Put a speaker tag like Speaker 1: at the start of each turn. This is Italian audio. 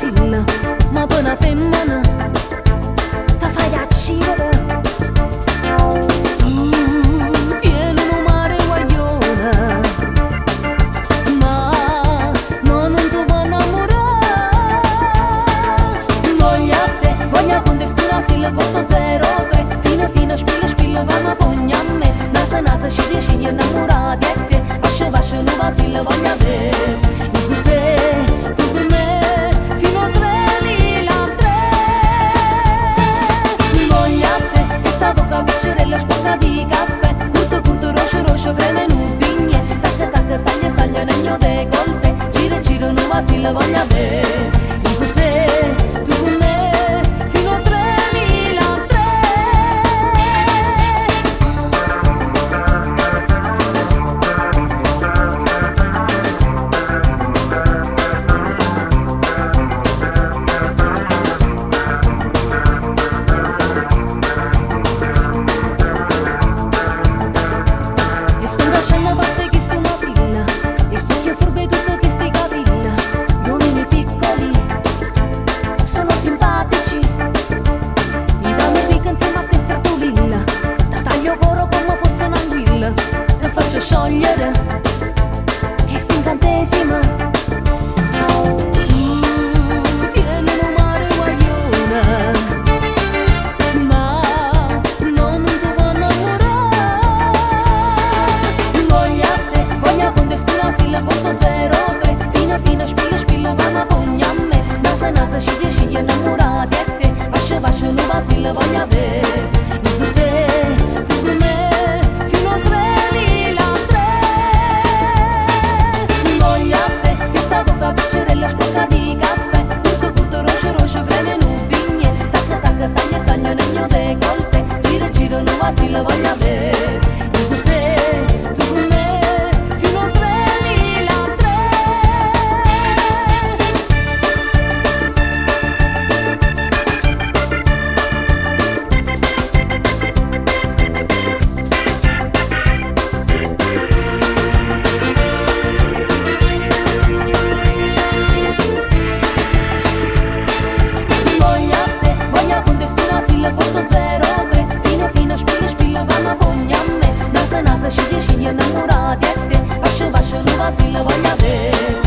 Speaker 1: asilla, ma poi una femmina ti fai accidere. Tu tieni un mare guaglione, ma non ti vuoi innamorare. Voglio a te, voglio con te stu asilla, porto 03, fino spilla come pugna a me. Nasa sceglie innamorati e te, vascio nu asilla voglio a te. Con te, tu con me, fino al 3003. Voglio a te, che sta bocca piccerella sporca di caffè, curto, rosso, creme nu bigne, tacca, saglia, negno de colte, giro, nu asilla voglio a te. Con te, tu con me, fino al 3003. E sto lasciando pazze che sto una silla, e sto che furbe tutto che sti capilla. Gli uomini piccoli sono simpatici, ti danno il rico insieme a te stratolilla. Taglio coro come fosse un'anguilla e faccio sciogliere che sta incantesima. Tu tieni un mare guaglione, ma non ti vuoi innamorare. Voglio a te, voglio con te stu asilla, porto 03, fino spilla come pugna a me. Nasa sceglie innamorati e te, vascio nu asilla voglio a te. Con te, tu con me, fino al 3003. Voglio a te, che sta bocca piccerella sporca di caffè, curto, rosso, creme nu bigne, tacca, saglia, negno de colte, giro, nu asilla voglio a te. Con te, tu con me, fino al 3003. Voglio a te, voglio con te stu asilla, porto 03, fino spilla come pugna a me. Nasa sceglie innamorati e te, vascio nu asilla voglio a te.